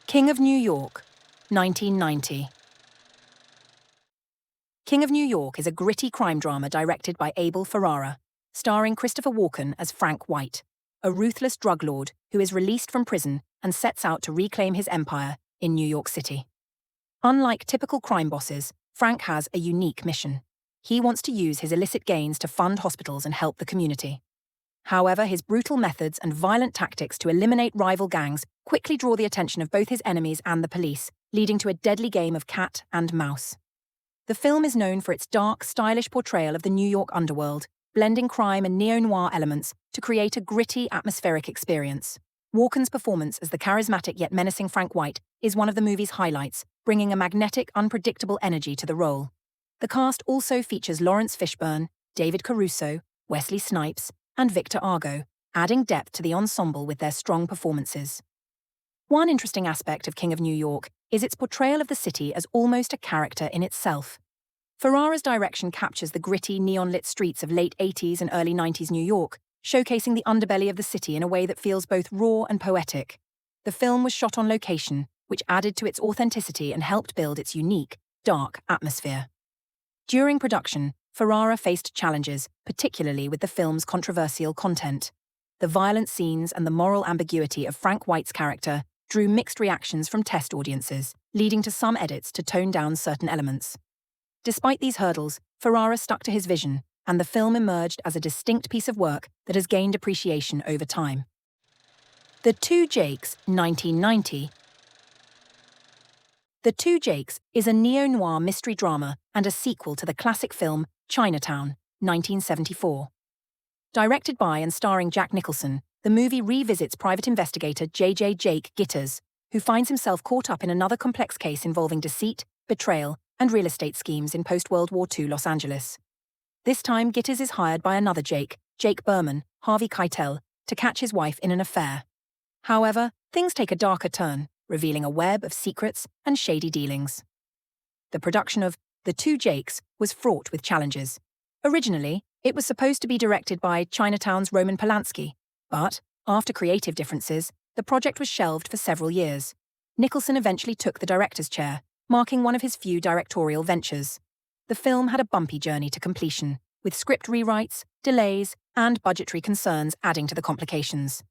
King of New York, 1990. King of New York is a gritty crime drama directed by Abel Ferrara, starring Christopher Walken as Frank White, a ruthless drug lord who is released from prison and sets out to reclaim his empire in New York City. Unlike typical crime bosses, Frank has a unique mission. He wants to use his illicit gains to fund hospitals and help the community. However, his brutal methods and violent tactics to eliminate rival gangs quickly draw the attention of both his enemies and the police, leading to a deadly game of cat and mouse. The film is known for its dark, stylish portrayal of the New York underworld, blending crime and neo-noir elements to create a gritty, atmospheric experience. Walken's performance as the charismatic yet menacing Frank White is one of the movie's highlights, bringing a magnetic, unpredictable energy to the role. The cast also features Lawrence Fishburne, David Caruso, Wesley Snipes, and Victor Argo, adding depth to the ensemble with their strong performances. One interesting aspect of King of New York is its portrayal of the city as almost a character in itself. Ferrara's direction captures the gritty, neon-lit streets of late 80s and early 90s New York, showcasing the underbelly of the city in a way that feels both raw and poetic. The film was shot on location, which added to its authenticity and helped build its unique, dark atmosphere. During production, Ferrara faced challenges, particularly with the film's controversial content. The violent scenes and the moral ambiguity of Frank White's character drew mixed reactions from test audiences, leading to some edits to tone down certain elements. Despite these hurdles, Ferrara stuck to his vision, and the film emerged as a distinct piece of work that has gained appreciation over time. The Two Jakes, 1990. The Two Jakes is a neo-noir mystery drama and a sequel to the classic film Chinatown, 1974. Directed by and starring Jack Nicholson, the movie revisits private investigator J.J. Jake Gitters, who finds himself caught up in another complex case involving deceit, betrayal, and real estate schemes in post-World War II Los Angeles. This time, Gitters is hired by another Jake Berman, Harvey Keitel, to catch his wife in an affair. However, things take a darker turn, revealing a web of secrets and shady dealings. The production of The Two Jakes was fraught with challenges. Originally, it was supposed to be directed by Chinatown's Roman Polanski, but, after creative differences, the project was shelved for several years. Nicholson eventually took the director's chair, marking one of his few directorial ventures. The film had a bumpy journey to completion, with script rewrites, delays, and budgetary concerns adding to the complications.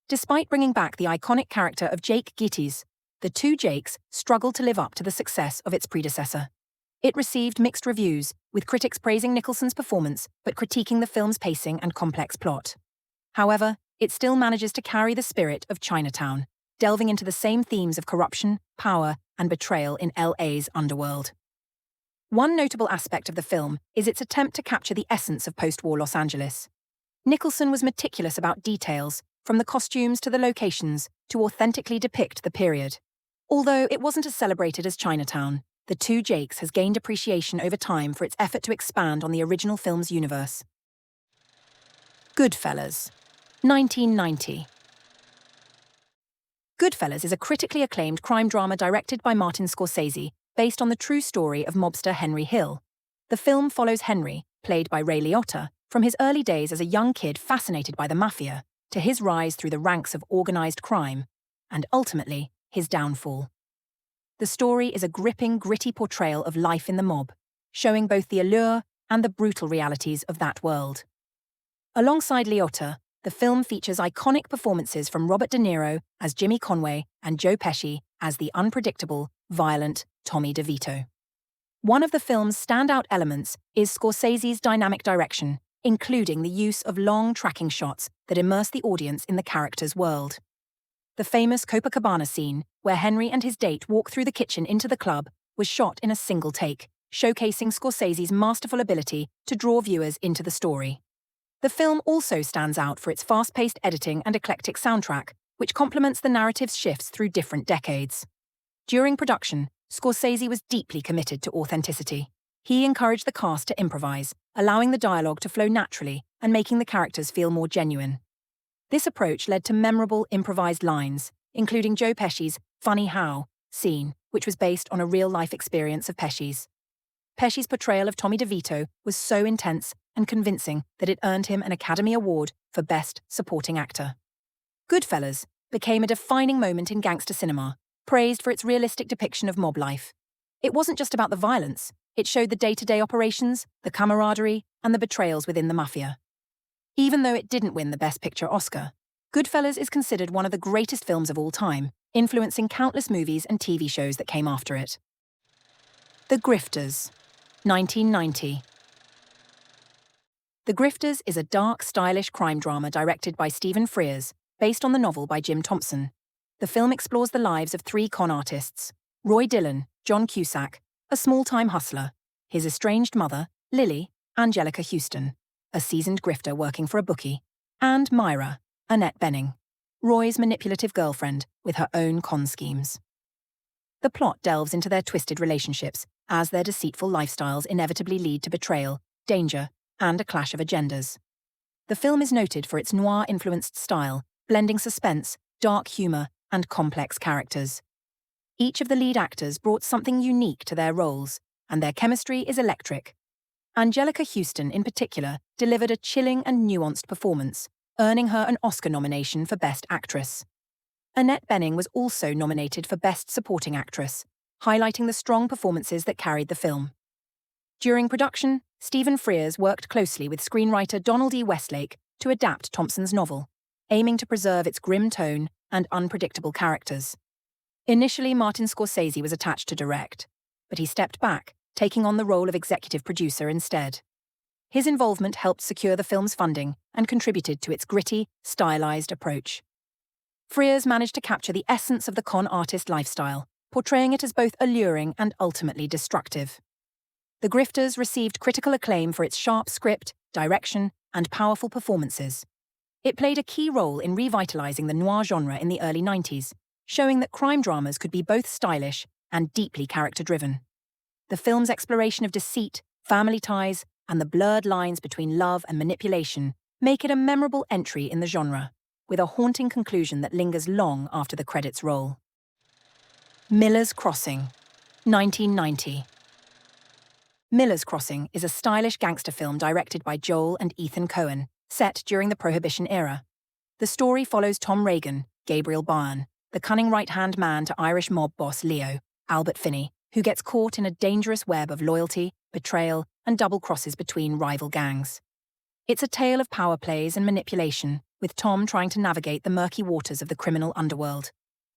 Despite bringing back the iconic character of Jake Gittys, The Two Jakes struggled to live up to the success of its predecessor. It received mixed reviews, with critics praising Nicholson's performance but critiquing the film's pacing and complex plot. However, it still manages to carry the spirit of Chinatown, delving into the same themes of corruption, power, and betrayal in LA's underworld. One notable aspect of the film is its attempt to capture the essence of post-war Los Angeles. Nicholson was meticulous about details, from the costumes to the locations, to authentically depict the period. Although it wasn't as celebrated as Chinatown, The Two Jakes has gained appreciation over time for its effort to expand on the original film's universe. Goodfellas, 1990. Goodfellas is a critically acclaimed crime drama directed by Martin Scorsese, based on the true story of mobster Henry Hill. The film follows Henry, played by Ray Liotta, from his early days as a young kid fascinated by the mafia, to his rise through the ranks of organized crime, and ultimately, his downfall. The story is a gripping, gritty portrayal of life in the mob, showing both the allure and the brutal realities of that world. Alongside Liotta, the film features iconic performances from Robert De Niro as Jimmy Conway and Joe Pesci as the unpredictable, violent Tommy DeVito. One of the film's standout elements is Scorsese's dynamic direction, including the use of long tracking shots that immerse the audience in the character's world. The famous Copacabana scene, where Henry and his date walk through the kitchen into the club, was shot in a single take, showcasing Scorsese's masterful ability to draw viewers into the story. The film also stands out for its fast-paced editing and eclectic soundtrack, which complements the narrative's shifts through different decades. During production, Scorsese was deeply committed to authenticity. He encouraged the cast to improvise, allowing the dialogue to flow naturally and making the characters feel more genuine. This approach led to memorable improvised lines, including Joe Pesci's "Funny How" scene, which was based on a real-life experience of Pesci's. Pesci's portrayal of Tommy DeVito was so intense and convincing that it earned him an Academy Award for Best Supporting Actor. Goodfellas became a defining moment in gangster cinema, praised for its realistic depiction of mob life. It wasn't just about the violence, it showed the day-to-day operations, the camaraderie, and the betrayals within the mafia. Even though it didn't win the Best Picture Oscar, Goodfellas is considered one of the greatest films of all time, influencing countless movies and TV shows that came after it. The Grifters, 1990. The Grifters is a dark, stylish crime drama directed by Stephen Frears, based on the novel by Jim Thompson. The film explores the lives of three con artists: Roy Dillon, John Cusack, a small-time hustler, his estranged mother, Lily, Angelica Houston, a seasoned grifter working for a bookie, and Myra, Annette Bening, Roy's manipulative girlfriend with her own con schemes. The plot delves into their twisted relationships as their deceitful lifestyles inevitably lead to betrayal, danger, and a clash of agendas. The film is noted for its noir-influenced style, blending suspense, dark humor, and complex characters. Each of the lead actors brought something unique to their roles, and their chemistry is electric. Angelica Houston, in particular, delivered a chilling and nuanced performance, earning her an Oscar nomination for Best Actress. Annette Bening was also nominated for Best Supporting Actress, highlighting the strong performances that carried the film. During production, Stephen Frears worked closely with screenwriter Donald E. Westlake to adapt Thompson's novel, aiming to preserve its grim tone and unpredictable characters. Initially, Martin Scorsese was attached to direct, but he stepped back, taking on the role of executive producer instead. His involvement helped secure the film's funding and contributed to its gritty, stylized approach. Frears managed to capture the essence of the con artist lifestyle, portraying it as both alluring and ultimately destructive. The Grifters received critical acclaim for its sharp script, direction, and powerful performances. It played a key role in revitalizing the noir genre in the early 90s, showing that crime dramas could be both stylish and deeply character-driven. The film's exploration of deceit, family ties, and the blurred lines between love and manipulation make it a memorable entry in the genre, with a haunting conclusion that lingers long after the credits roll. Miller's Crossing, 1990. Miller's Crossing is a stylish gangster film directed by Joel and Ethan Coen, set during the Prohibition era. The story follows Tom Reagan, Gabriel Byrne, the cunning right-hand man to Irish mob boss Leo, Albert Finney, who gets caught in a dangerous web of loyalty, betrayal, and double crosses between rival gangs. It's a tale of power plays and manipulation, with Tom trying to navigate the murky waters of the criminal underworld.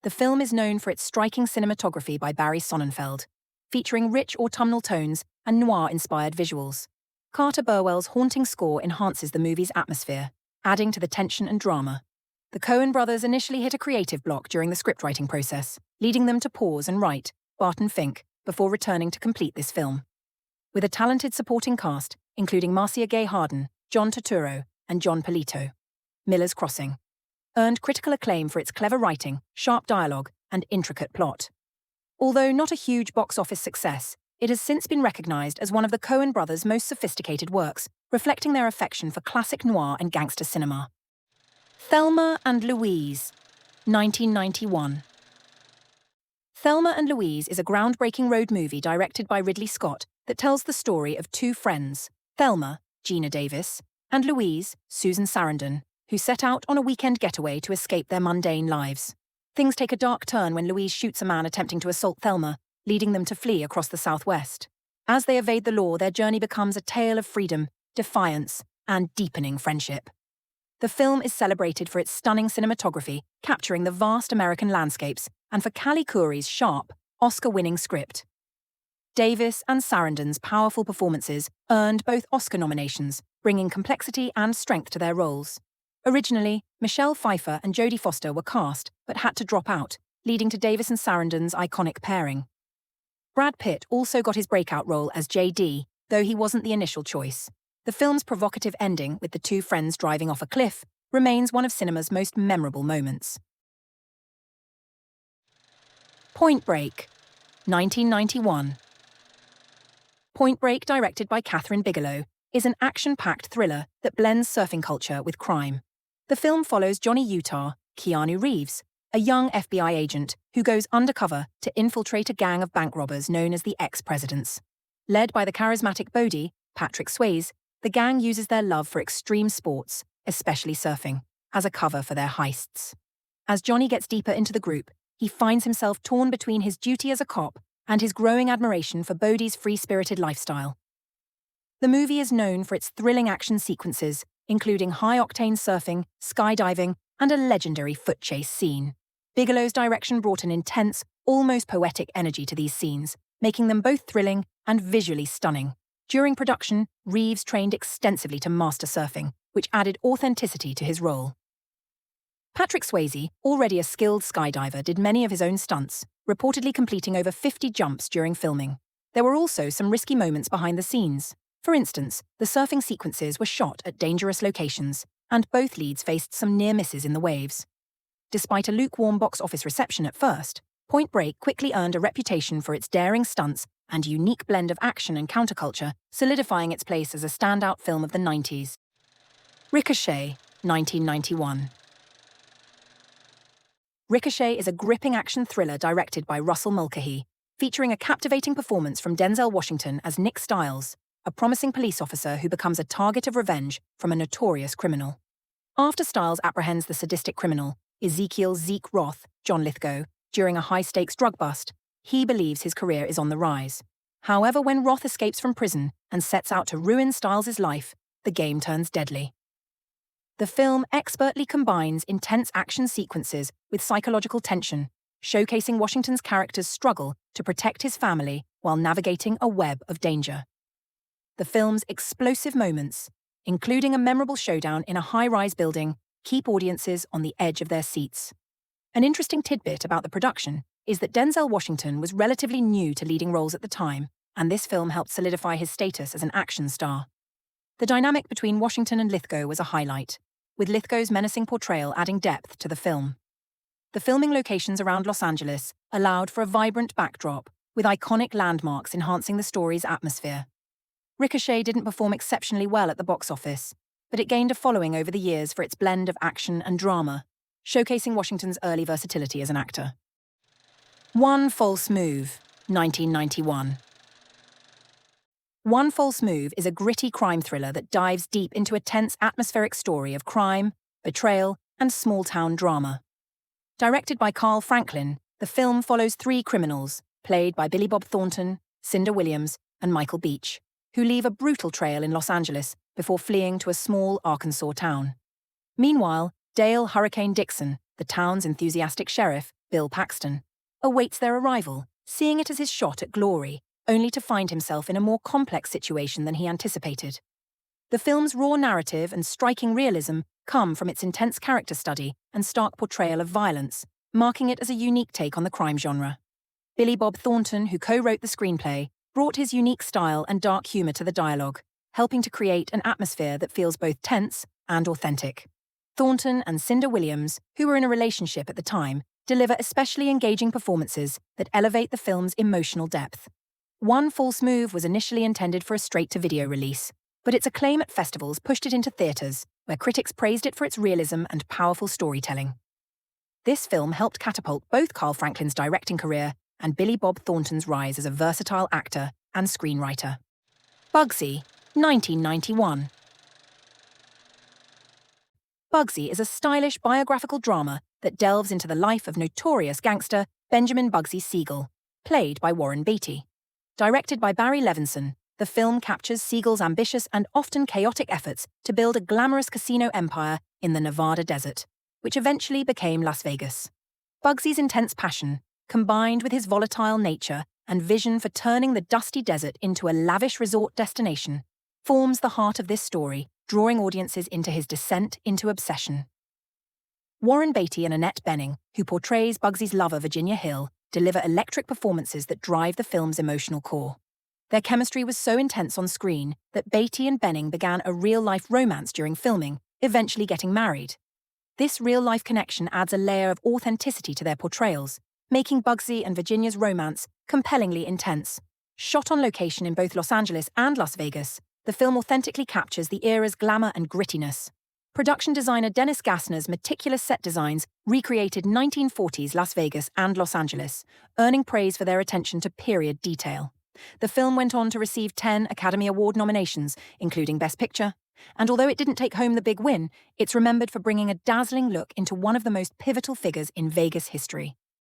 The film is known for its striking cinematography by Barry Sonnenfeld, featuring rich autumnal tones and noir-inspired visuals. Carter Burwell's haunting score enhances the movie's atmosphere, adding to the tension and drama. The Coen brothers initially hit a creative block during the scriptwriting process, leading them to pause and write Barton Fink before returning to complete this film. With a talented supporting cast, including Marcia Gay Harden, John Turturro, and John Polito, Miller's Crossing earned critical acclaim for its clever writing, sharp dialogue, and intricate plot. Although not a huge box office success, it has since been recognized as one of the Coen brothers' most sophisticated works, reflecting their affection for classic noir and gangster cinema. Thelma and Louise, 1991. Thelma and Louise is a groundbreaking road movie directed by Ridley Scott that tells the story of two friends, Thelma, Gina Davis, and Louise, Susan Sarandon, who set out on a weekend getaway to escape their mundane lives. Things take a dark turn when Louise shoots a man attempting to assault Thelma, leading them to flee across the Southwest. As they evade the law, their journey becomes a tale of freedom, defiance, and deepening friendship. The film is celebrated for its stunning cinematography, capturing the vast American landscapes, and for Callie Khouri's sharp, Oscar-winning script. Davis and Sarandon's powerful performances earned both Oscar nominations, bringing complexity and strength to their roles. Originally, Michelle Pfeiffer and Jodie Foster were cast, but had to drop out, leading to Davis and Sarandon's iconic pairing. Brad Pitt also got his breakout role as J.D., though he wasn't the initial choice. The film's provocative ending, with the two friends driving off a cliff, remains one of cinema's most memorable moments. Point Break, 1991. Point Break, directed by Catherine Bigelow, is an action-packed thriller that blends surfing culture with crime. The film follows Johnny Utah, Keanu Reeves, a young FBI agent who goes undercover to infiltrate a gang of bank robbers known as the Ex-Presidents. Led by the charismatic Bodhi, Patrick Swayze, the gang uses their love for extreme sports, especially surfing, as a cover for their heists. As Johnny gets deeper into the group, he finds himself torn between his duty as a cop and his growing admiration for Bodhi's free-spirited lifestyle. The movie is known for its thrilling action sequences, including high-octane surfing, skydiving, and a legendary foot chase scene. Bigelow's direction brought an intense, almost poetic energy to these scenes, making them both thrilling and visually stunning. During production, Reeves trained extensively to master surfing, which added authenticity to his role. Patrick Swayze, already a skilled skydiver, did many of his own stunts, reportedly completing over 50 jumps during filming. There were also some risky moments behind the scenes. For instance, the surfing sequences were shot at dangerous locations, and both leads faced some near misses in the waves. Despite a lukewarm box office reception at first, Point Break quickly earned a reputation for its daring stunts and unique blend of action and counterculture, solidifying its place as a standout film of the 90s. Ricochet, 1991. Ricochet is a gripping action thriller directed by Russell Mulcahy, featuring a captivating performance from Denzel Washington as Nick Stiles, a promising police officer who becomes a target of revenge from a notorious criminal. After Stiles apprehends the sadistic criminal, Ezekiel Zeke Roth, John Lithgow, during a high-stakes drug bust, he believes his career is on the rise. However, when Roth escapes from prison and sets out to ruin Stiles' life, the game turns deadly. The film expertly combines intense action sequences with psychological tension, showcasing Washington's character's struggle to protect his family while navigating a web of danger. The film's explosive moments, including a memorable showdown in a high-rise building, keep audiences on the edge of their seats. An interesting tidbit about the production is that Denzel Washington was relatively new to leading roles at the time, and this film helped solidify his status as an action star. The dynamic between Washington and Lithgow was a highlight, with Lithgow's menacing portrayal adding depth to the film. The filming locations around Los Angeles allowed for a vibrant backdrop, with iconic landmarks enhancing the story's atmosphere. Ricochet didn't perform exceptionally well at the box office, but it gained a following over the years for its blend of action and drama, showcasing Washington's early versatility as an actor. One False Move, 1991. One False Move is a gritty crime thriller that dives deep into a tense atmospheric story of crime, betrayal, and small-town drama. Directed by Carl Franklin, the film follows three criminals, played by Billy Bob Thornton, Cinda Williams, and Michael Beach, who leave a brutal trail in Los Angeles before fleeing to a small Arkansas town. Meanwhile, Dale Hurricane Dixon, the town's enthusiastic sheriff, Bill Paxton, awaits their arrival, seeing it as his shot at glory, only to find himself in a more complex situation than he anticipated. The film's raw narrative and striking realism come from its intense character study and stark portrayal of violence, marking it as a unique take on the crime genre. Billy Bob Thornton, who co-wrote the screenplay, brought his unique style and dark humor to the dialogue, helping to create an atmosphere that feels both tense and authentic. Thornton and Cinda Williams, who were in a relationship at the time, deliver especially engaging performances that elevate the film's emotional depth. One False Move was initially intended for a straight-to-video release, but its acclaim at festivals pushed it into theaters, where critics praised it for its realism and powerful storytelling. This film helped catapult both Carl Franklin's directing career and Billy Bob Thornton's rise as a versatile actor and screenwriter. Bugsy, 1991. Bugsy is a stylish biographical drama that delves into the life of notorious gangster Benjamin Bugsy Siegel, played by Warren Beatty. Directed by Barry Levinson, the film captures Siegel's ambitious and often chaotic efforts to build a glamorous casino empire in the Nevada desert, which eventually became Las Vegas. Bugsy's intense passion, combined with his volatile nature and vision for turning the dusty desert into a lavish resort destination, forms the heart of this story, drawing audiences into his descent into obsession. Warren Beatty and Annette Bening, who portrays Bugsy's lover Virginia Hill, deliver electric performances that drive the film's emotional core. Their chemistry was so intense on screen that Beatty and Bening began a real-life romance during filming, eventually getting married. This real-life connection adds a layer of authenticity to their portrayals, making Bugsy and Virginia's romance compellingly intense. Shot on location in both Los Angeles and Las Vegas, the film authentically captures the era's glamour and grittiness. Production designer Dennis Gassner's meticulous set designs recreated 1940s Las Vegas and Los Angeles, earning praise for their attention to period detail. The film went on to receive 10 Academy Award nominations, including Best Picture, and although it didn't take home the big win, it's remembered for bringing a dazzling look into one of the most pivotal figures in Vegas history.